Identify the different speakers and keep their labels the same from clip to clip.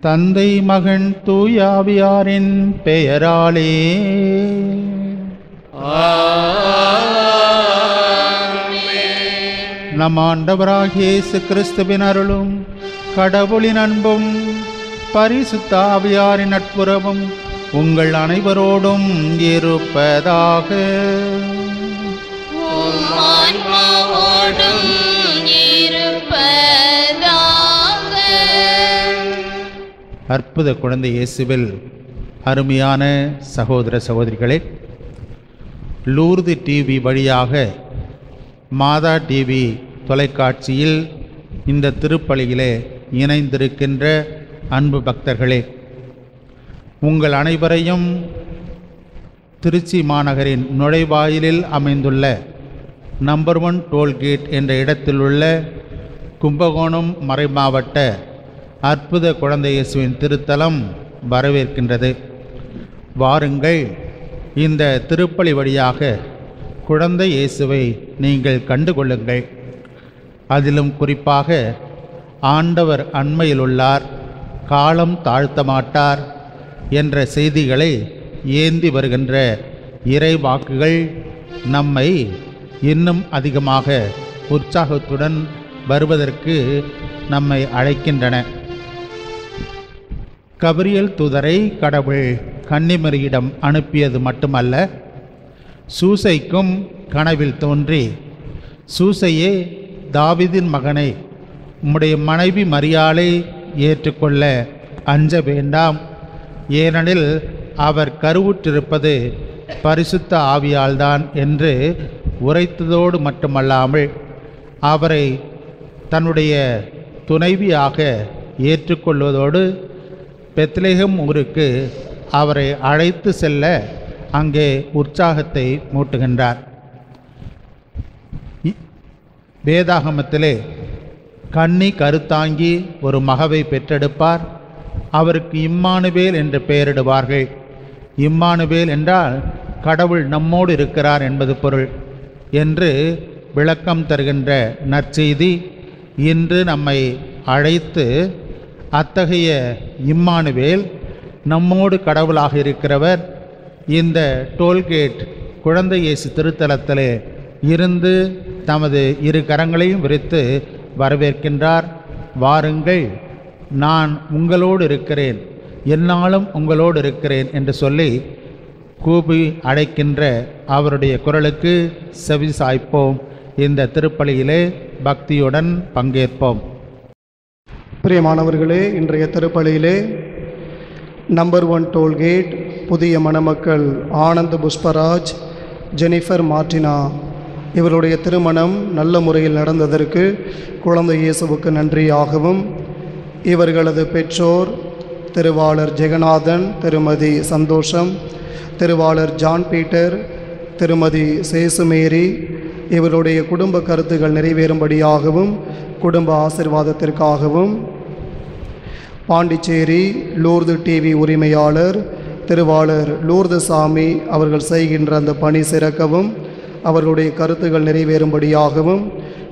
Speaker 1: தந்தை மகன் தூயாவியாரின் பெயராலே. நம் ஆண்டவராகிய இயேசு கிறிஸ்துவின் அருளும் கடவுளின் அன்பும் பரிசுத்த ஆவியாரின் நட்புறவும் உங்கள் அனைவரோடும் இருப்பதாக. அற்புத குழந்தை இயேசுவில் அருமையான சகோதர சகோதரிகளே, லூர்து டிவி வழியாக மாதா டிவி தொலைக்காட்சியில் இந்த திருப்பலியிலே இணைந்திருக்கின்ற அன்பு பக்தர்களே, உங்கள் அனைவரையும் திருச்சி மாநகரின் நுழைவாயிலில் அமைந்துள்ள நம்பர் 1 டோல்கேட் என்ற இடத்தில் உள்ள கும்பகோணம் மறைமாவட்ட அற்புத குழந்தை இயேசுவின் திருத்தலம் வரவேற்கின்றது. வாருங்கள், இந்த திருப்பலி வழியாக குழந்தை இயேசுவை நீங்கள் கண்டுகொள்ளுங்கள். அதிலும் குறிப்பாக ஆண்டவர் அண்மையில் உள்ளார், காலம் தாழ்த்த மாட்டார் என்ற செய்திகளை ஏந்தி வருகின்ற இறை வாக்குகள் நம்மை இன்னும் அதிகமாக உற்சாகத்துடன் வருவதற்கு நம்மை அழைக்கின்றன. கபிரியேல் தூதரை கடவுள் கன்னிமரியிடம் அனுப்பியது மட்டுமல்ல, சூசைக்கும் கனவில் தோன்றி, சூசையே, தாவீதின் மகனை, உம்முடைய மனைவி மரியாளை ஏற்றுக்கொள்ள அஞ்ச வேண்டாம், ஏனெனில் அவர் கருவுற்றிருப்பது பரிசுத்த ஆவியால்தான் என்று உரைத்ததோடு மட்டுமல்லாமல் அவரை தன்னுடைய துணைவியாக ஏற்றுக்கொள்வதோடு பெத்லெகேம் ஊருக்கு அவரை அழைத்து செல்ல அங்கே உற்சாகத்தை மூட்டுகின்றார். வேதாகமத்திலே கன்னி கருத்தாங்கி ஒரு மகவை பெற்றெடுப்பார், அவருக்கு இம்மானுவேல் என்று பெயரிடுவார்கள். இம்மானுவேல் என்றால் கடவுள் நம்மோடு இருக்கிறார் என்பது பொருள் என்று விளக்கம் தருகின்ற நற்செய்தி இன்று நம்மை அழைத்து, அத்தகைய இம்மானுவேல் நம்மோடு கடவுளாக இருக்கிறவர் இந்த டோல்கேட் குழந்தை இயேசு திருத்தலத்திலே இருந்து தமது இரு கரங்களையும் விரித்து வரவேற்கின்றார். வாருங்கள், நான் உங்களோடு இருக்கிறேன், எந்நாளும் உங்களோடு இருக்கிறேன் என்று சொல்லி கூபி அழைக்கின்ற அவருடைய குரலுக்கு செவி சாய்ப்போம். இந்த திருப்பலியிலே பக்தியுடன் பங்கேற்போம்.
Speaker 2: பிரியமானவர்களே, இன்றைய திருப்பலியிலே நம்பர் 1 டோல்கேட் புதிய மணமக்கள் ஆனந்த் புஷ்பராஜ், ஜெனிஃபர் மார்டினா இவருடைய திருமணம் நல்ல முறையில் நடந்ததற்கு குழந்தை இயேசுவுக்கு நன்றியாகவும், இவர்களது பெற்றோர் திருவாளர் ஜெகநாதன், திருமதி சந்தோஷம், திருவாளர் ஜான் பீட்டர், திருமதி சேசுமேரி இவருடைய குடும்ப கருத்துக்கள் நிறைவேறும்படியாகவும் குடும்ப ஆசீர்வாதத்திற்காகவும், பாண்டிச்சேரி லூர்து டிவி உரிமையாளர் திருவாளர் லூர்து சாமி அவர்கள் செய்கின்ற அந்த பணி சிறக்கவும் அவர்களுடைய கருத்துக்கள் நிறைவேறும்படியாகவும்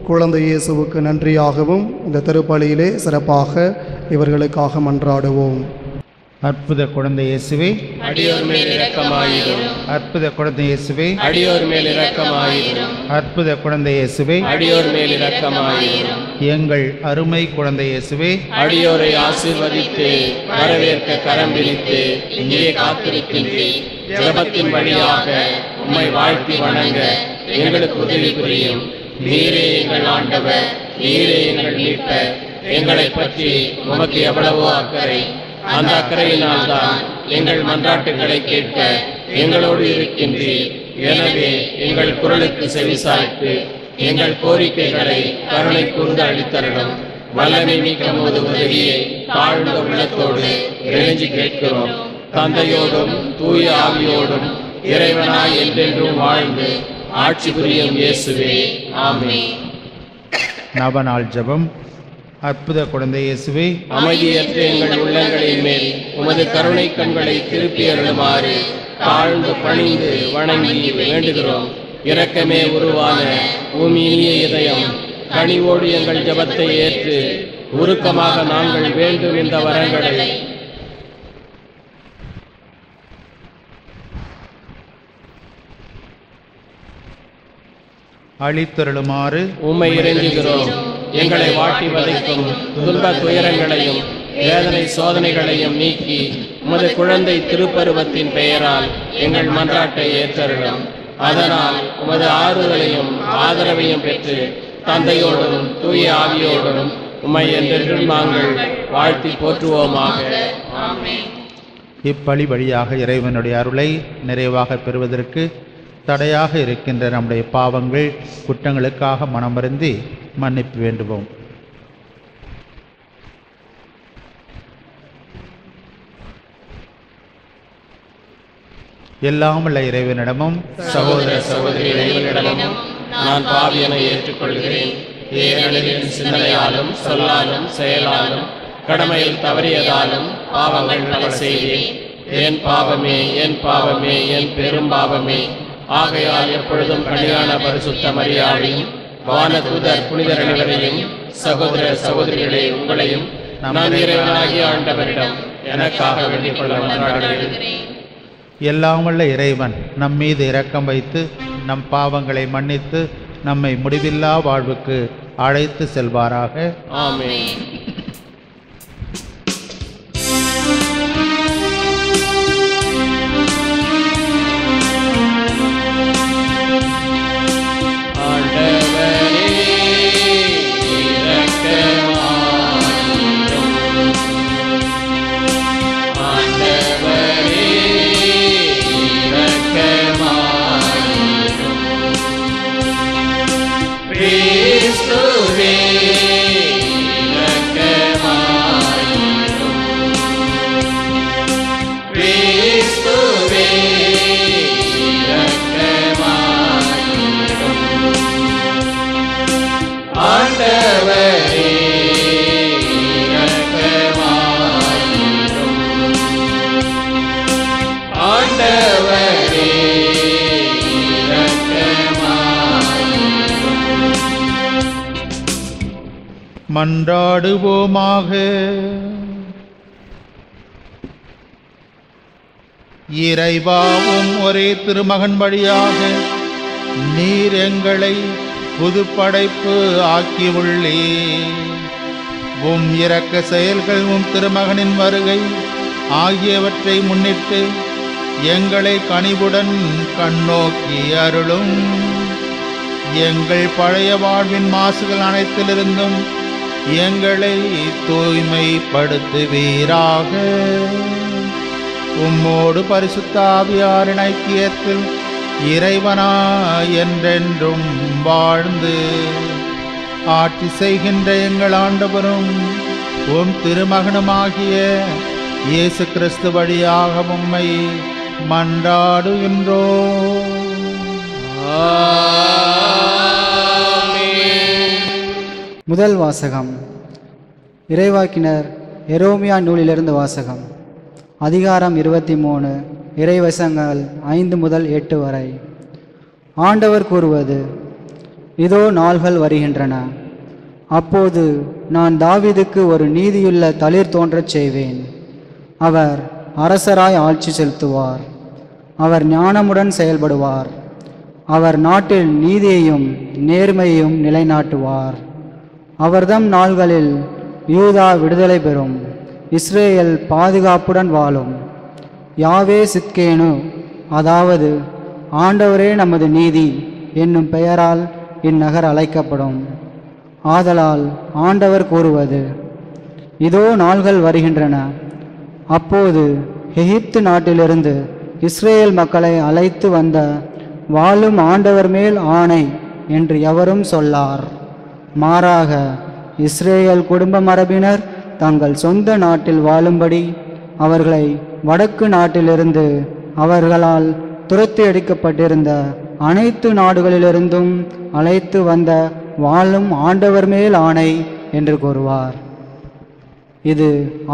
Speaker 2: குழந்தை இயேசுவுக்கு நன்றியாகவும் இந்த திருப்பலியிலே சிறப்பாக இவர்களுக்காக மன்றாடுவோம்.
Speaker 1: அற்புத குழந்தை இயேசுவே,
Speaker 3: அடியோர் மேல் இரக்கமாயிரும்.
Speaker 1: அற்புத குழந்தை இயேசுவே,
Speaker 3: அடியோர் மேல் இரக்கமாயிரும்.
Speaker 1: அற்புத குழந்தை இயேசுவே,
Speaker 3: அடியோர் மேல் இரக்கமாயிரும்.
Speaker 1: எங்கள் அருமை குழந்தை இயேசுவே,
Speaker 3: அடியோரை ஆசீர்வதித்து வரவேற்க கரம் பிடித்து இங்கே காத்திருக்கின்றேன். ஜெபத்தின் வழியாக உம்மை வாழ்த்தி வணங்க எங்களுக்கு உதவி புரியும். நீரே எங்கள் ஆண்டவர், நீரே எங்கள் மீட்பர். எங்களை பற்றி உமக்கு எவ்வளவோ அக்கறை. அந்த அக்கறையினால்தான் எங்கள் மன்றாட்டுகளை கேட்க எங்களோடு இருக்கின்றீர். எனவே எங்கள் குரலுக்கு செவிசாய்த்து எங்கள் கோரிக்கைகளை கருணை கூர்ந்து அளித்தரணும். வல்லமை மிக்க உதவியை தாழ்ந்த உள்ளத்தோடு இறைஞ்சி கேட்கிறோம். தந்தையோடும் தூய ஆவியோடும் இறைவனாய் என்றென்றும் வாழ்ந்து ஆட்சி புரியும் இயேசுவே, ஆமென்.
Speaker 1: நவநாள் ஜெபம். அற்புத குழந்தை இயேசுவே,
Speaker 3: அமைதியற்ற எங்கள் உள்ளங்களின் மேல் உமது கருணை கண்களை திருப்பி அருளுமாறு தாழ்ந்து பணிந்து வணங்கி வேண்டுகிறோம். இரக்கமே உருவான பூமியினிய இதயம், கனிவோடு எங்கள் ஜெபத்தை ஏற்று உருக்கமாக நாங்கள் வேண்டும் இந்த வரங்களை
Speaker 1: அளித்தருளுமாறு
Speaker 3: உம்மை இறைஞ்சுகிறோம். எங்களை வாட்டி வதைக்கும் துன்ப துயரங்களையும் வேதனை சோதனைகளையும் நீக்கி உமது குழந்தை திருப்பருவத்தின் பெயரால் எங்கள் மன்றாட்டை ஏற்றருளும். அதனால் உமது ஆறுதலையும் ஆதரவையும் பெற்று தந்தையோடும் தூய ஆவியோடும் உம்மை என்றென்றும் நாங்கள் வாழ்த்தி போற்றுவோமாக.
Speaker 1: இப்பழி வழியாக இறைவனுடைய அருளை நிறைவாக பெறுவதற்கு தடையாக இருக்கின்ற நம்முடைய பாவங்கள் குற்றங்களுக்காக மனமருந்தி மன்னிப்பு வேண்டுவோம். எல்லாம் உள்ள இறைவனிடமும்
Speaker 3: சகோதர சகோதரிகளிடமும் நான் பாவியனை ஏற்றுக்கொள்கிறேன். ஏனெனில் என் சிந்தனையாலும் சொல்லாலும் செயலாலும் கடமையில் தவறியதாலும் பாவங்கள் பல செய்தேன். என் பாவமே என் பாவமே என் பெரும் பாவமே. ஆகையால் எப்பொழுதும் கனியான பரிசுத்த மரியாதையும் வானதூதர் புனிதர் அனைவரையும் சகோதர சகோதரிகளே உங்களையும் நம் இறைவனாகிய ஆண்டவரிடம் எனக்காக வேண்டிக் கொள்ள மன்றாடுகிறேன்.
Speaker 1: எல்லாம் வல்ல இறைவன் நம் மீது இரக்கம் வைத்து நம் பாவங்களை மன்னித்து நம்மை முடிவில்லா வாழ்வுக்கு அழைத்து செல்வாராக.
Speaker 3: ஆமென்.
Speaker 1: மன்றாடுவோமாக. இறைவாவும் ஒரே திருமகன் வழியாக நீர் எங்களை புதுப்படைப்பு ஆக்கியுள்ளே. உம் இரக்க செயல்கள் உம் திருமகனின் வருகை ஆகியவற்றை முன்னிட்டு எங்களை கனிவுடன் கண்ணோக்கி அருளும். எங்கள் பழைய வாழ்வின் மாசுகள் அனைத்திலிருந்தும் எங்களை தூய்மைப்படுத்துவீராக. உம்மோடு பரிசுத்த ஆவியாரின் ஐக்கியத்தில் இறைவனா என்றென்றும் வாழ்ந்து ஆட்சி செய்கின்ற எங்கள் ஆண்டவரும் உம் திருமகனுமாகிய இயேசு கிறிஸ்து வழியாக உம்மை மன்றாடுகின்றோம்.
Speaker 4: முதல் வாசகம். இறைவாக்கினர் எரோமியா நூலிலிருந்து வாசகம். அதிகாரம் 23, இறைவசங்கள் 5 முதல் 8 வரை. ஆண்டவர் கூறுவது: இதோ நாள்கள் வருகின்றன, அப்போது நான் தாவீதுக்கு ஒரு நீதியுள்ள தளிர் தோன்றச் செய்வேன். அவர் அரசராய் ஆட்சி செலுத்துவார். அவர் ஞானமுடன் செயல்படுவார். அவர் நாட்டில் நீதியையும் நேர்மையையும் நிலைநாட்டுவார். அவர்தம் நாள்களில் யூதா விடுதலை பெறும், இஸ்ரேல் பாதுகாப்புடன் வாழும். யாவே சித்கேனு, அதாவது ஆண்டவரே நமது நீதி என்னும் பெயரால் இந்நகர் அழைக்கப்படும். ஆதலால் ஆண்டவர் கூறுவது: இதோ நாள்கள் வருகின்றன, அப்போது எகிப்து நாட்டிலிருந்து இஸ்ரேல் மக்களை அழைத்து வந்த வாழும் ஆண்டவர் மேல் ஆணை என்று எவரும் சொல்லார். மாறாக இஸ்ரேல் குடும்ப மரபினர் தங்கள் சொந்த நாட்டில் வாழும்படி அவர்களை வடக்கு நாட்டிலிருந்து அவர்களால் துரத்தி அடிக்கப்பட்டிருந்த அனைத்து நாடுகளிலிருந்தும் அழைத்து வந்த வாழும் ஆண்டவர் மேல் ஆணை என்று கூறுவார். இது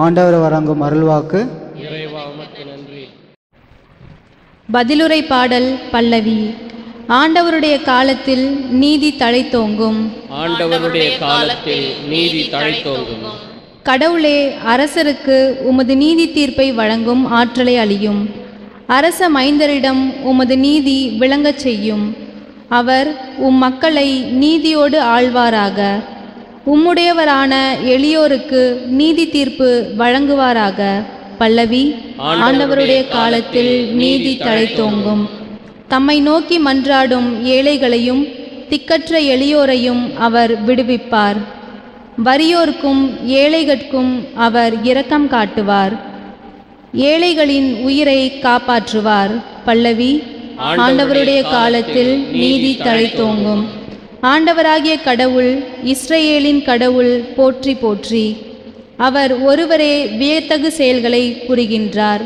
Speaker 4: ஆண்டவர் வழங்கும் அருள்வாக்கு.
Speaker 3: இறைவா உமக்கு நன்றி.
Speaker 5: பதிலுரை பாடல் பல்லவி. ஆண்டவருடைய காலத்தில் நீதி தழைத்தோங்கும்.
Speaker 3: ஆண்டவருடைய காலத்தில் நீதி தழைத்தோங்கும்.
Speaker 5: கடவுளே, அரசருக்கு உமது நீதி தீர்ப்பை வழங்கும் ஆற்றலை அளியும். அரச மைந்தரிடம் உமது நீதி விளங்கச் செய்யும். அவர் மக்களை நீதியோடு ஆள்வாராக. உம்முடையவரான எளியோருக்கு நீதி தீர்ப்பு வழங்குவாராக. பல்லவி. ஆண்டவருடைய காலத்தில் நீதி தழைத்தோங்கும். தம்மை நோக்கி மன்றாடும் ஏழைகளையும் திக்கற்ற எளியோரையும் அவர் விடுவிப்பார். வறியோர்க்கும் ஏழைகட்கும் அவர் இரக்கம் காட்டுவார். ஏழைகளின் உயிரை காப்பாற்றுவார். பல்லவி. ஆண்டவருடைய காலத்தில் நீதி தழைத்தோங்கும். ஆண்டவராகிய கடவுள், இஸ்ரவேலின் கடவுள் போற்றி போற்றி. அவர் ஒருவரே வியத்தகு செயல்களை புரிகின்றார்.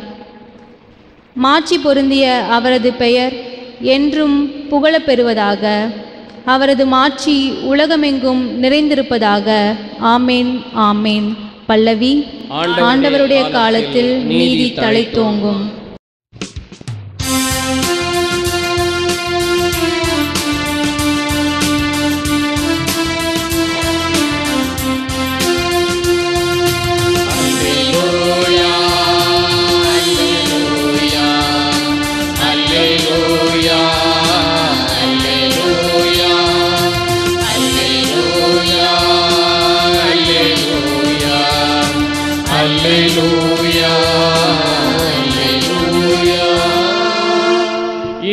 Speaker 5: மாட்சி பொருந்திய அவரது பெயர் என்றும் புகழப்பெறுவதாக. அவரது மாட்சி உலகமெங்கும் நிறைந்திருப்பதாக. ஆமேன், ஆமேன். பல்லவி. ஆண்டவருடைய காலத்தில் நீதி தழைத்தோங்கும்.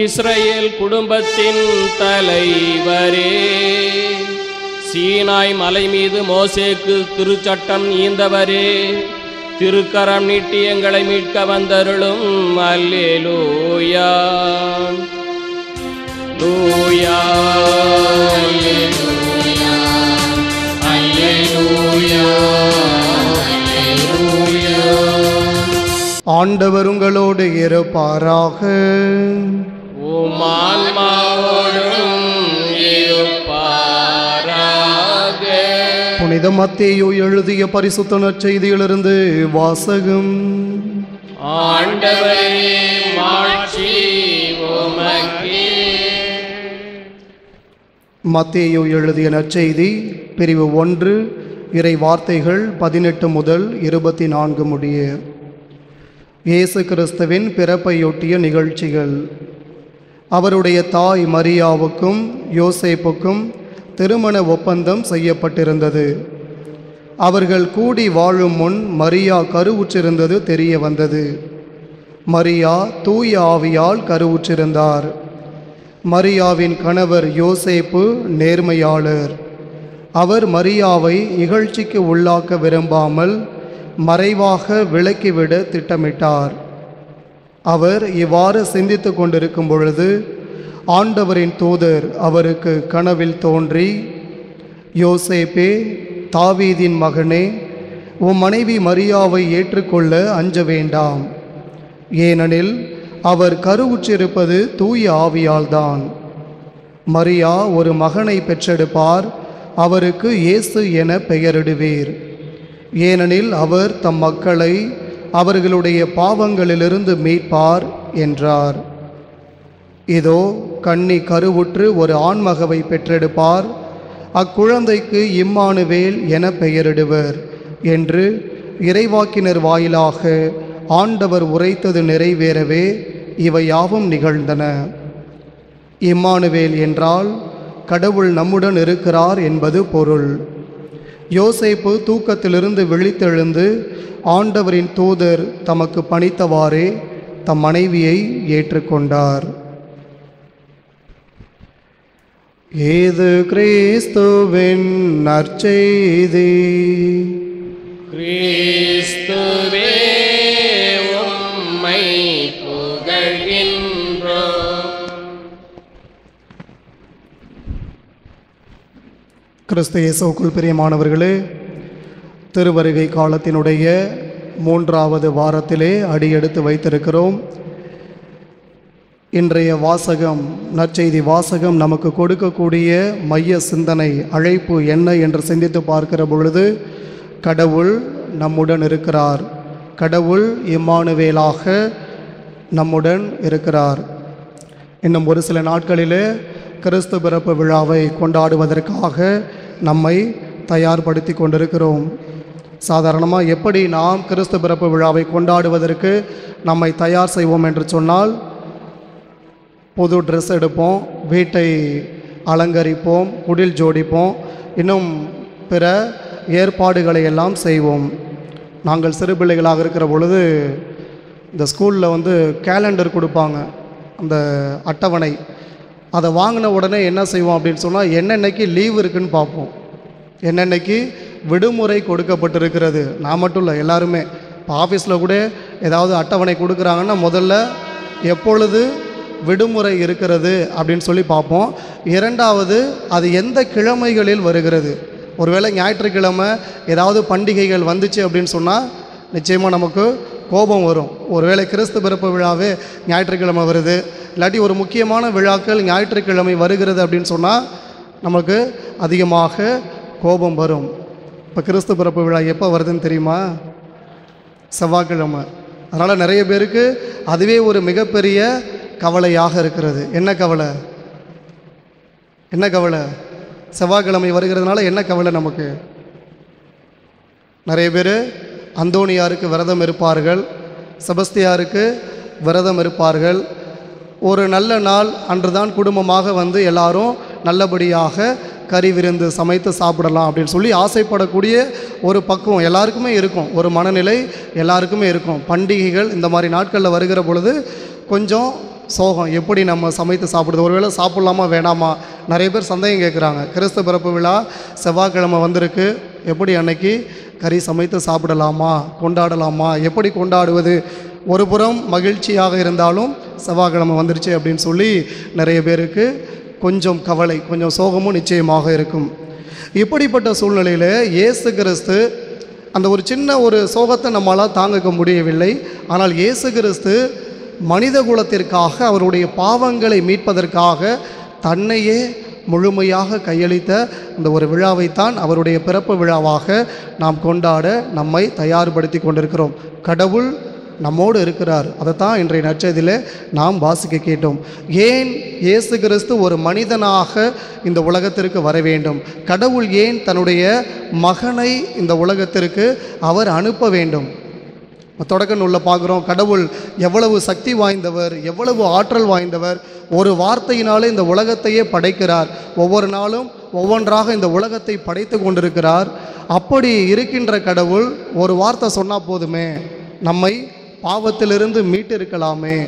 Speaker 3: இஸ்ரவேல் குடும்பத்தின் தலைவரே, சீனாய் மலை மீது மோசேக்கு திருச்சட்டம் ஈந்தவரே, திருக்கரம் நீட்டி எங்களை மீட்க வந்தருளும். அல்லேலூயா, லூயா, அல்லேலூயா, அல்லேலூயா, அல்லேலூயா.
Speaker 2: ஆண்டவர் உங்களோடு இருப்பாராக.
Speaker 3: உம்மான்மாவோடும் இருப்பாராக.
Speaker 2: புனித மத்தேயு எழுதிய பரிசுத்த நற்செய்தியிலிருந்து வாசகம்.
Speaker 3: ஆண்டவரே, மாட்சி உமக்கே.
Speaker 2: மத்தேயு எழுதிய நற்செய்தி பிரிவு 1 இறை வார்த்தைகள் 18 முதல் 24 முடிய. இயேசு கிறிஸ்துவின் பிறப்பையொட்டிய நிகழ்ச்சிகள். அவருடைய தாய் மரியாவுக்கும் யோசேப்புக்கும் திருமண ஒப்பந்தம் செய்யப்பட்டிருந்தது. அவர்கள் கூடி வாழும் முன் மரியா கருவுற்றிருந்தது தெரிய வந்தது. மரியா தூய ஆவியால் கருவுற்றிருந்தார். மரியாவின் கணவர் யோசேப்பு நேர்மையாளர். அவர் மரியாவை இகழ்ச்சிக்கு உள்ளாக்க விரும்பாமல் மறைவாக விலக்கிவிட திட்டமிட்டார். அவர் இவ்வாறு சிந்தித்து கொண்டிருக்கும் பொழுது ஆண்டவரின் தூதர் அவருக்கு கனவில் தோன்றி, யோசேப்பே, தாவீதின் மகனே, உன் மனைவி மரியாவை ஏற்றுக்கொள்ள அஞ்ச வேண்டாம். ஏனெனில் அவர் கருவுற்றிருப்பது தூய ஆவியால்தான். மரியா ஒரு மகனை பெற்றெடுப்பார். அவருக்கு இயேசு என பெயரிடுவீர். ஏனெனில் அவர் தம் மக்களை அவர்களுடைய பாவங்களிலிருந்து மீட்பார் என்றார். இதோ கன்னி கருவுற்று ஒரு ஆண்மகவை பெற்றெடுப்பார். அக்குழந்தைக்கு இம்மானுவேல் என பெயரிடுவர் என்று இறைவாக்கினர் வாயிலாக ஆண்டவர் உரைத்தது நிறைவேறவே இவை யாவும் நிகழ்ந்தன. இம்மானுவேல் என்றால் கடவுள் நம்முடன் இருக்கிறார் என்பது பொருள். யோசேப்பு தூக்கத்திலிருந்து விழித்தெழுந்து ஆண்டவரின் தூதர் தமக்கு பணித்தவாறே தம் மனைவியை ஏற்றுக்கொண்டார். ஏது கிறிஸ்துவின் நற்செய்தி.
Speaker 3: கிறிஸ்துவே, உம்மை புகழ்கின்றோம்.
Speaker 2: கிறிஸ்து இயேசுவுக்குள் பிரியமானவர்களே, திருவருகை காலத்தினுடைய 3வது வாரத்திலே அடியெடுத்து வைத்திருக்கிறோம். இன்றைய வாசகம், நற்செய்தி வாசகம் நமக்கு கொடுக்கக்கூடிய மைய சிந்தனை, அழைப்பு என்ன என்று சிந்தித்து பார்க்கிற பொழுது, கடவுள் நம்முடன் இருக்கிறார். கடவுள் இம்மானுவேலாக நம்முடன் இருக்கிறார். இன்னும் ஒரு சில நாட்களிலே கிறிஸ்து பிறப்பு விழாவை கொண்டாடுவதற்காக நம்மை தயார்படுத்தி கொண்டிருக்கிறோம். சாதாரணமாக எப்படி நாம் கிறிஸ்து பிறப்பு விழாவை கொண்டாடுவதற்கு நம்மை தயார் செய்வோம் என்று சொன்னால், புது ட்ரெஸ் எடுப்போம், வீட்டை அலங்கரிப்போம், குடில் ஜோடிப்போம், இன்னும் பிற ஏற்பாடுகளை எல்லாம் செய்வோம். நாங்கள் சிறு பிள்ளைகளாக இருக்கிற பொழுது இந்த ஸ்கூலில் கேலண்டர் கொடுப்பாங்க, அந்த அட்டவணை. அதை வாங்கின உடனே என்ன செய்வோம் அப்படின்னு சொன்னால், என்னென்னைக்கு லீவ் இருக்குதுன்னு பார்ப்போம், என்னென்னைக்கு விடுமுறை கொடுக்கப்பட்டிருக்கிறது. நான் மட்டும் இல்லை, எல்லாருமே. இப்போ ஆஃபீஸில் கூட ஏதாவது அட்டவணை கொடுக்குறாங்கன்னா முதல்ல எப்பொழுது விடுமுறை இருக்கிறது அப்படின்னு சொல்லி பார்ப்போம். இரண்டாவது, அது எந்த கிழமைகளில் வருகிறது. ஒருவேளை ஞாயிற்றுக்கிழமை ஏதாவது பண்டிகைகள் வந்துச்சு அப்படின்னு சொன்னால் நிச்சயமாக நமக்கு கோபம் வரும். ஒருவேளை கிறிஸ்து பிறப்பு விழாவே ஞாயிற்றுக்கிழமை வருது, இல்லாட்டி ஒரு முக்கியமான விழாக்கள் ஞாயிற்றுக்கிழமை வருகிறது அப்படின்னு சொன்னால் நமக்கு அதிகமாக கோபம் வரும். இப்போ கிறிஸ்து பிறப்பு விழா எப்போ வருதுன்னு தெரியுமா? செவ்வாய்க்கிழமை. அதனால் நிறைய பேருக்கு அதுவே ஒரு மிகப்பெரிய கவலையாக இருக்கிறது. என்ன கவலை? என்ன கவலை? செவ்வாய்க்கிழமை வருகிறதுனால என்ன கவலை நமக்கு? நிறைய பேர் அந்தோனியாருக்கு விரதம் இருப்பார்கள், செபஸ்தியாருக்கு விரதம் இருப்பார்கள். ஒரு நல்ல நாள் அன்றுதான் குடும்பமாக எல்லாரும் நல்லபடியாக கறி விருந்து சமைத்து சாப்பிடலாம் அப்படின்னு சொல்லி ஆசைப்படக்கூடிய ஒரு பக்குவம் எல்லாருக்குமே இருக்கும், ஒரு மனநிலை எல்லாருக்குமே இருக்கும். பண்டிகைகள் இந்த மாதிரி நாட்களில் வருகிற பொழுது கொஞ்சம் சோகம், எப்படி நம்ம சமைத்து சாப்பிடுறது, ஒருவேளை சாப்பிட்லாமா வேணாமா. நிறைய பேர் சந்தேகம் கேட்குறாங்க. கிறிஸ்து பிறப்பு விழா செவ்வாய்க்கிழமை வந்திருக்கு, எப்படி அன்னைக்கு கறி சமைத்து சாப்பிடலாமா, கொண்டாடலாமா, எப்படி கொண்டாடுவது? ஒரு புறம் மகிழ்ச்சியாக இருந்தாலும் செவ்வாய்க்கிழமை வந்துருச்சு அப்படின்னு சொல்லி நிறைய பேருக்கு கொஞ்சம் கவலை, கொஞ்சம் சோகமும் நிச்சயமாக இருக்கும். இப்படிப்பட்ட சூழ்நிலையில் இயேசு கிறிஸ்து அந்த ஒரு சின்ன ஒரு சோகத்தை நம்மளால் தாங்கிக்க முடியவில்லை. ஆனால் இயேசு கிறிஸ்து மனித குலத்திற்காக, அவருடைய பாவங்களை மீட்பதற்காக தன்னையே முழுமையாக கையளித்த இந்த ஒரு விழாவைத்தான் அவருடைய பிறப்பு விழாவாக நாம் கொண்டாட நம்மை தயார்படுத்தி கொண்டிருக்கிறோம். கடவுள் நம்மோடு இருக்கிறார். அதைத்தான் இன்றைய நற்செய்தியில் நாம் வாசிக்க கேட்டோம். ஏன் இயேசு கிறிஸ்து ஒரு மனிதனாக இந்த உலகத்திற்கு வர வேண்டும்? கடவுள் ஏன் தன்னுடைய மகனை இந்த உலகத்திற்கு அவர் அனுப்ப வேண்டும்? தொடக்க நூலில் பார்க்குறோம், கடவுள் எவ்வளவு சக்தி வாய்ந்தவர், எவ்வளவு ஆற்றல் வாய்ந்தவர். ஒரு வார்த்தையினாலே இந்த உலகத்தையே படைக்கிறார். ஒவ்வொரு நாளும் ஒவ்வொன்றாக இந்த உலகத்தை படைத்து கொண்டிருக்கிறார். அப்படி இருக்கின்ற கடவுள் ஒரு வார்த்தை சொன்னால் போதுமே, நம்மை பாவத்திலிருந்து மீட்டு இருக்கலாமே.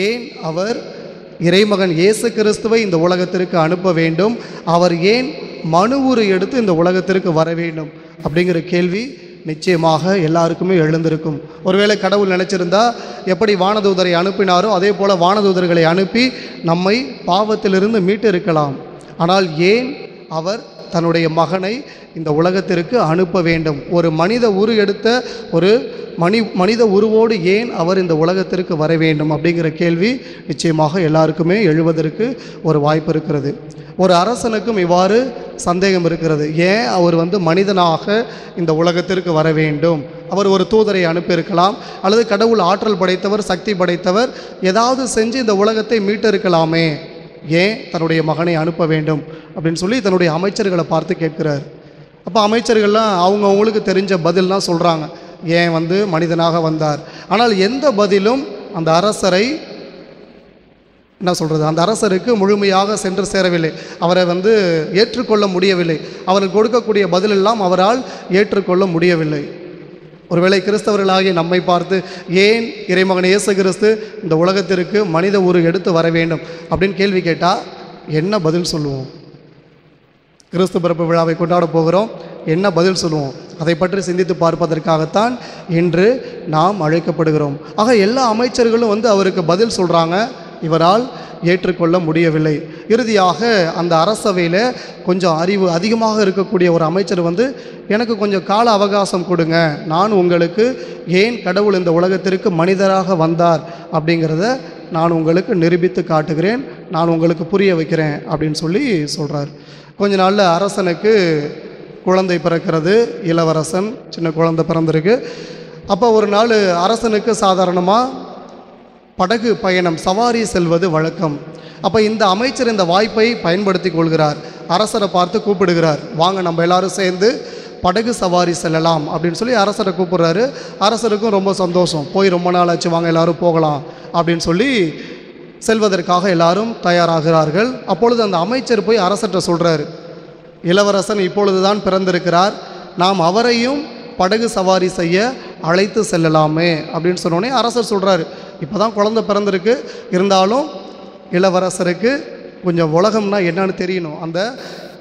Speaker 2: ஏன் அவர் இறைமகன் இயேசு கிறிஸ்துவை இந்த உலகத்திற்கு அனுப்ப வேண்டும்? அவர் ஏன் மனு உரு எடுத்து இந்த உலகத்திற்கு வர வேண்டும் அப்படிங்கிற கேள்வி நிச்சயமாக எல்லாருக்குமே எழுந்திருக்கும். ஒருவேளை கடவுள் நினச்சிருந்தா எப்படி வானதூதரை அனுப்பினாரோ அதே போல் வானதூதர்களை அனுப்பி நம்மை பாவத்திலிருந்து மீட்டு இருக்கலாம். ஆனால் ஏன் அவர் தன்னுடைய மகனை இந்த உலகத்திற்கு அனுப்ப வேண்டும்? ஒரு மனித உரு எடுத்த ஒரு மனித உருவோடு ஏன் அவர் இந்த உலகத்திற்கு வர வேண்டும் அப்படிங்கிற கேள்வி நிச்சயமாக எல்லாருக்குமே எழுவதற்கு ஒரு வாய்ப்பு இருக்கிறது. ஒரு அரசனுக்கும் இவ்வாறு சந்தேகம் இருக்கிறது. ஏன் அவர் மனிதனாக இந்த உலகத்திற்கு வர வேண்டும்? அவர் ஒரு தூதரை அனுப்பியிருக்கலாம், அல்லது கடவுள் ஆற்றல் படைத்தவர், சக்தி படைத்தவர், ஏதாவது செஞ்சு இந்த உலகத்தை மீட்டிருக்கலாமே. ஏன் தன்னுடைய மகனை அனுப்ப வேண்டும் அப்படின்னு சொல்லி தன்னுடைய அமைச்சர்களை பார்த்து கேட்கிறார். அப்போ அமைச்சர்கள்லாம் அவங்களுக்கு தெரிஞ்ச பதில்லாம் சொல்கிறாங்க, ஏன் மனிதனாக வந்தார். ஆனால் எந்த பதிலும் அந்த அரசரை என்ன சொல்கிறது, அந்த அரசருக்கு முழுமையாக சென்று சேரவில்லை. அவரை ஏற்றுக்கொள்ள முடியவில்லை. அவருக்கு கொடுக்கக்கூடிய பதிலெல்லாம் அவரால் ஏற்றுக்கொள்ள முடியவில்லை. ஒருவேளை கிறிஸ்தவர்களாகிய நம்மை பார்த்து ஏன் இறைமகன் இயேசு கிறிஸ்து இந்த உலகத்திற்கு மனித உரு எடுத்து வர வேண்டும் அப்படின்னு கேள்வி கேட்டால் என்ன பதில் சொல்லுவோம்? கிறிஸ்து பிறப்பு விழாவை கொண்டாட போகிறோம், என்ன பதில் சொல்லுவோம்? அதை பற்றி சிந்தித்து பார்ப்பதற்காகத்தான் இன்று நாம் அழைக்கப்படுகிறோம். ஆக எல்லா அமைச்சர்களும் அவருக்கு பதில் சொல்கிறாங்க, இவரால் ஏற்றுக்கொள்ள முடியவில்லை. இறுதியாக அந்த அரசவையில் கொஞ்சம் அறிவு அதிகமாக இருக்கக்கூடிய ஒரு அமைச்சர் எனக்கு கொஞ்சம் கால அவகாசம் கொடுங்க, நான் உங்களுக்கு ஏன் கடவுள் இந்த உலகத்திற்கு மனிதராக வந்தார் அப்படிங்கிறத நான் உங்களுக்கு நிரூபித்து காட்டுகிறேன், நான் உங்களுக்கு புரிய வைக்கிறேன் அப்படின்னு சொல்லி சொல்கிறார். கொஞ்ச நாளில் அரசனுக்கு குழந்தை பிறக்கிறது, இளவரசன், சின்ன குழந்தை பிறந்திருக்கு. அப்போ ஒரு நாள் அரசனுக்கு சாதாரணமாக படகு பயணம், சவாரி செல்வது வழக்கம். அப்போ இந்த அமைச்சர் இந்த வாய்ப்பை பயன்படுத்தி கொள்கிறார். அரசரை பார்த்து கூப்பிடுகிறார், வாங்க நம்ம எல்லாரும் சேர்ந்து படகு சவாரி செல்லலாம் அப்படின்னு சொல்லி அரசரை கூப்பிடுறாரு. அரசருக்கும் ரொம்ப சந்தோஷம், போய் ரொம்ப நாள் ஆச்சு, வாங்க எல்லாரும் போகலாம் அப்படின்னு சொல்லி செல்வதற்காக எல்லாரும் தயாராகிறார்கள். அப்பொழுது அந்த அமைச்சர் போய் அரசர்கிட்ட சொல்கிறாரு, இளவரசன் இப்பொழுது தான் பிறந்திருக்கிறார், நாம் அவரையும் படகு சவாரி செய்ய அழைத்து செல்லலாமே அப்படின்னு சொன்னோடனே அரசர் சொல்கிறாரு, இப்போ தான் குழந்தை பிறந்திருக்கு, இருந்தாலும் இளவரசருக்கு கொஞ்சம் உலகம்னா என்னன்னு தெரியணும், அந்த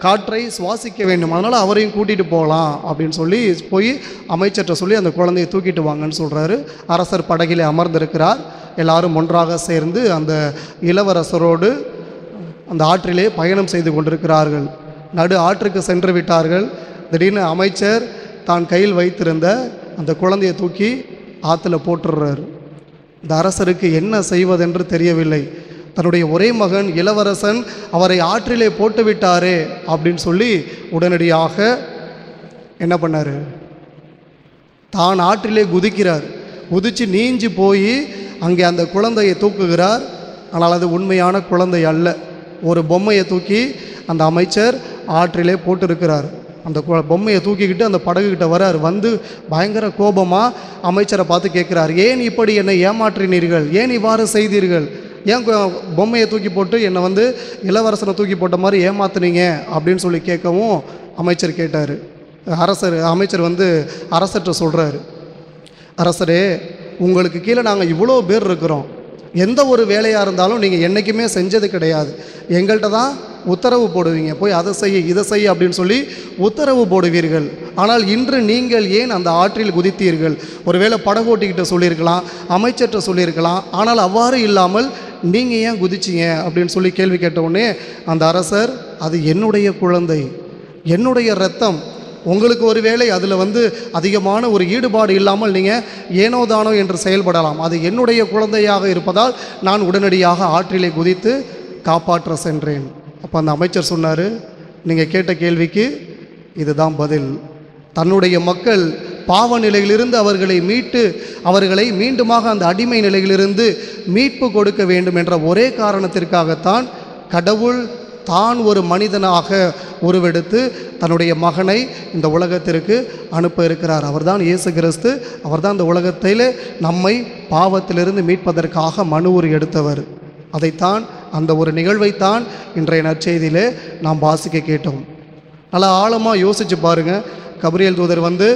Speaker 2: காற்றை சுவாசிக்க வேண்டும், அதனால் அவரையும் கூட்டிகிட்டு போகலாம் அப்படின்னு சொல்லி போய் அமைச்சர்கிட்ட சொல்லி அந்த குழந்தையை தூக்கிட்டு வாங்கன்னு சொல்கிறாரு. அரசர் படகிலே அமர்ந்திருக்கிறார். எல்லாரும் ஒன்றாக சேர்ந்து அந்த இளவரசரோடு அந்த ஆற்றிலே பயணம் செய்து கொண்டிருக்கிறார்கள். நடு ஆற்றுக்கு சென்று விட்டார்கள். திடீர்னு அமைச்சர் தான் கையில் வைத்திருந்த அந்த குழந்தையை தூக்கி ஆற்றுல போட்டுடுறாரு. இந்த அரசருக்கு என்ன செய்வதென்று தெரியவில்லை. தன்னுடைய ஒரே மகன் இளவரசன் அவரை ஆற்றிலே போட்டு விட்டாரே அப்படின்னு சொல்லி உடனடியாக என்ன பண்ணார், தான் ஆற்றிலே குதிக்கிறார். குதித்து நீஞ்சி போய் அங்கே அந்த குழந்தையை தூக்குகிறார். ஆனால் அது உண்மையான குழந்தை அல்ல, ஒரு பொம்மையை தூக்கி அந்த அமைச்சர் ஆற்றிலே போட்டிருக்கிறார். அந்த பொம்மையை தூக்கிக்கிட்டு அந்த படகுக்கிட்ட வரார். வந்து பயங்கர கோபமாக அமைச்சரை பார்த்து கேட்குறார், ஏன் இப்படி என்னை ஏமாற்றினீர்கள், ஏன் இவ்வாறு செய்தீர்கள், ஏன் பொம்மையை தூக்கி போட்டு என்னை வந்து இளவரசனை தூக்கி போட்ட மாதிரி ஏமாத்துனீங்க அப்படின்னு சொல்லி கேட்கவும் அமைச்சர் கேட்டார். அமைச்சர் வந்து அரசர்கிட்ட சொல்கிறாரு, அரசரே, உங்களுக்கு கீழே நாங்கள் இவ்வளோ பேர் இருக்கிறோம், எந்த ஒரு வேலையாக இருந்தாலும் நீங்கள் என்றைக்குமே செஞ்சது கிடையாது, எங்கள்கிட்ட தான் உத்தரவு போடுவீங்க, போய் அதை செய்ய இதை செய்ய அப்படின்னு சொல்லி உத்தரவு போடுவீர்கள். ஆனால் இன்று நீங்கள் ஏன் அந்த ஆற்றில் குதித்தீர்கள்? ஒருவேளை படகோட்டிக்கிட்ட சொல்லியிருக்கலாம், அமைச்சர்கிட்ட சொல்லியிருக்கலாம், ஆனால் அவ்வாறு இல்லாமல் நீங்கள் ஏன் குதிச்சிங்க அப்படின்னு சொல்லி கேள்வி கேட்டவுடனே அந்த அரசர், அது என்னுடைய குழந்தை, என்னுடைய இரத்தம், உங்களுக்கு ஒரு வேளை அதில் வந்து அதிகமான ஒரு ஈடுபாடு இல்லாமல் நீங்கள் ஏனோதானோ என்று செயல்படலாம், அது என்னுடைய குழந்தையாக இருப்பதால் நான் உடனடியாக ஆற்றிலே குதித்து காப்பாற்ற சென்றேன். அப்போ அந்த அமைச்சர் சொன்னார், நீங்கள் கேட்ட கேள்விக்கு இதுதான் பதில். தன்னுடைய மக்கள் பாவ நிலையிலிருந்து அவர்களை மீட்டு அவர்களை மீண்டுமாக அந்த அடிமை நிலையிலிருந்து மீட்பு கொடுக்க வேண்டும் என்ற ஒரே காரணத்திற்காகத்தான் கடவுள் தான் ஒரு மனிதனாக உருவெடுத்து தன்னுடைய மகனை இந்த உலகத்திற்கு அனுப்ப இருக்கிறார். அவர்தான் இயேசு கிறிஸ்து. அவர்தான் இந்த உலகத்திலே நம்மை பாவத்திலிருந்து மீட்பதற்காக மனுவுரு எடுத்தவர். அதைத்தான், அந்த ஒரு நிகழ்வைத்தான் இன்றைய நற்செய்தியிலே நாம் வாசிக்க கேட்டோம். நல்லா ஆழமாக யோசித்து பாருங்கள். கபிரியேல் தூதர் வந்து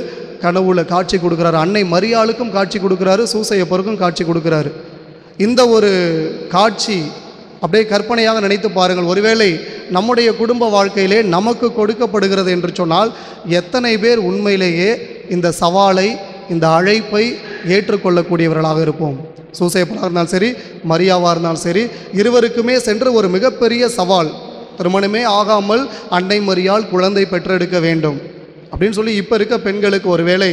Speaker 2: கனவுல காட்சி கொடுக்குறாரு, அன்னை மரியாளுக்கும் காட்சி கொடுக்குறாரு, சூசையப்பருக்கும் காட்சி கொடுக்குறாரு. இந்த ஒரு காட்சி அப்படியே கற்பனையாக நினைத்து பாருங்கள். ஒருவேளை நம்முடைய குடும்ப வாழ்க்கையிலே நமக்கு கொடுக்கப்படுகிறது என்று சொன்னால் எத்தனை பேர் உண்மையிலேயே இந்த சவாலை, இந்த அழைப்பை ஏற்றுக்கொள்ளக்கூடியவர்களாக இருப்போம்? சூசையப்பராக இருந்தாலும் சரி, மரியாவாக இருந்தாலும் சரி, இருவருக்குமே சென்று ஒரு மிகப்பெரிய சவால், திருமணமே ஆகாமல் அன்னை மரியாள் குழந்தை பெற்றெடுக்க வேண்டும் அப்படின்னு சொல்லி இப்போ இருக்க பெண்களுக்கு ஒருவேளை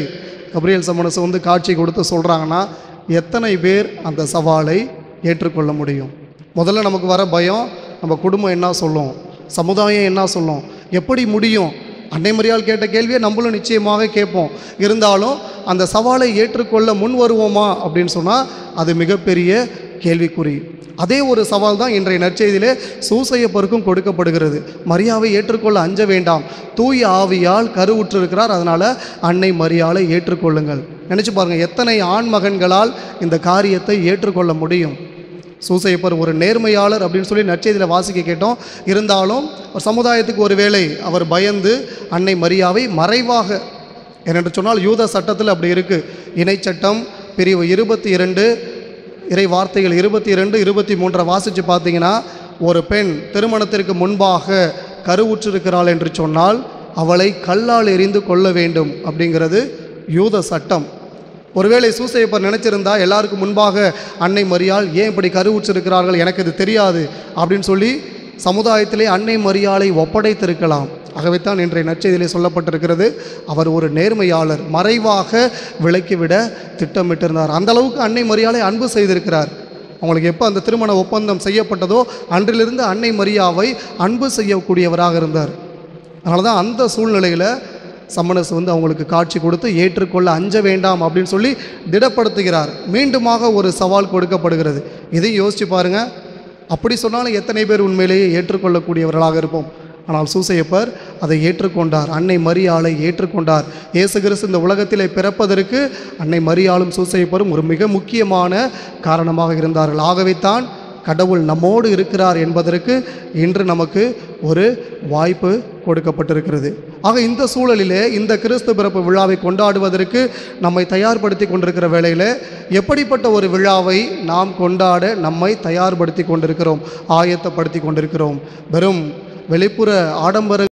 Speaker 2: கபிரியேல் சமணசு வந்து காட்சி கொடுத்து சொல்கிறாங்கன்னா எத்தனை பேர் அந்த சவாலை ஏற்றுக்கொள்ள முடியும்? முதல்ல நமக்கு வர பயம், நம்ம குடும்பம் என்ன சொல்லும், சமுதாயம் என்ன சொல்லும், எப்படி முடியும்? அன்னை மரியாள் கேட்ட கேள்வியை நம்மளும் நிச்சயமாக கேட்போம். இருந்தாலும் அந்த சவாலை ஏற்றுக்கொள்ள முன் வருவோமா அப்படின்னு சொன்னால் அது மிகப்பெரிய கேள்விக்குறி. அதே ஒரு சவால் தான் இன்றைய நற்செய்தியிலே சூசையப்பருக்கும் கொடுக்கப்படுகிறது. மரியாவை ஏற்றுக்கொள்ள அஞ்ச வேண்டாம், தூய ஆவியால் கருவுற்றிருக்கிறார், அதனால் அன்னை மரியாளை ஏற்றுக்கொள்ளுங்கள். நினச்சி பாருங்கள், எத்தனை ஆண் மகன்களால் இந்த காரியத்தை ஏற்றுக்கொள்ள முடியும்? சூசையப்பர் ஒரு நேர்மையாளர் அப்படின்னு சொல்லி நற்செய்தியில் வாசிக்க கேட்டோம். இருந்தாலும் ஒரு சமுதாயத்துக்கு ஒரு வேளை அவர் பயந்து அன்னை மரியாவை மறைவாக, ஏனென்று சொன்னால் யூத சட்டத்தில் அப்படி இருக்குது. இணைச்சட்டம் பிரிவு 22 இறை வார்த்தைகள் 22, 23 வாசித்து பார்த்தீங்கன்னா, ஒரு பெண் திருமணத்திற்கு முன்பாக கருவுற்றிருக்கிறாள் என்று சொன்னால் அவளை கல்லால் எறிந்து கொள்ள வேண்டும் அப்படிங்கிறது யூத சட்டம். ஒருவேளை சூசையப்பர் நினச்சிருந்தா எல்லாருக்கும் முன்பாக அன்னை மரியாள் ஏன் இப்படி கருவுற்றிருக்கிறார்கள், எனக்கு இது தெரியாது அப்படின்னு சொல்லி சமுதாயத்திலே அன்னை மரியாளை ஒப்படைத்திருக்கலாம். ஆகவே தான் இன்றைய நற்செய்தியிலே சொல்லப்பட்டிருக்கிறது, அவர் ஒரு நேர்மையாளர், மறைவாக விலக்கிவிட திட்டமிட்டிருந்தார். அந்த அளவுக்கு அன்னை மரியாளை அன்பு செய்திருக்கிறார். அவங்களுக்கு எப்போ அந்த திருமண ஒப்பந்தம் செய்யப்பட்டதோ அன்றிலிருந்து அன்னை மரியாவை அன்பு செய்யக்கூடியவராக இருந்தார். அதனால தான் அந்த சூழ்நிலையில் சமணசு வந்து அவங்களுக்கு காட்சி கொடுத்து ஏற்றுக்கொள்ள அஞ்ச வேண்டாம் அப்படின்னு சொல்லி திடப்படுத்துகிறார். மீண்டுமாக ஒரு சவால் கொடுக்கப்படுகிறது. இதையும் யோசித்து பாருங்கள். அப்படி சொன்னாலும் எத்தனை பேர் உண்மையிலேயே ஏற்றுக்கொள்ளக்கூடியவர்களாக இருப்போம்? ஆனால் சூசையப்பர் அதை ஏற்றுக்கொண்டார். அன்னை மரியாளை ஏற்றுக்கொண்டார். இயேசு கிறிஸ்து இந்த உலகத்திலே பிறப்பதற்கு அன்னை மரியாளும் சூசையப்பரும் ஒரு மிக முக்கியமான காரணமாக இருந்தார்கள். ஆகவே தான் கடவுள் நம்மோடு இருக்கிறார் என்பதற்கு இன்று நமக்கு ஒரு வாய்ப்பு கொடுக்கப்பட்டிருக்கிறது. ஆக இந்த சூழலிலே இந்த கிறிஸ்து பிறப்பு விழாவை கொண்டாடுவதற்கு நம்மை தயார்படுத்தி கொண்டிருக்கிற வேளையில் எப்படிப்பட்ட ஒரு விழாவை நாம் கொண்டாட நம்மை தயார்படுத்தி கொண்டிருக்கிறோம், ஆயத்தப்படுத்தி கொண்டிருக்கிறோம்? வெறும் வெளிப்புற ஆடம்பர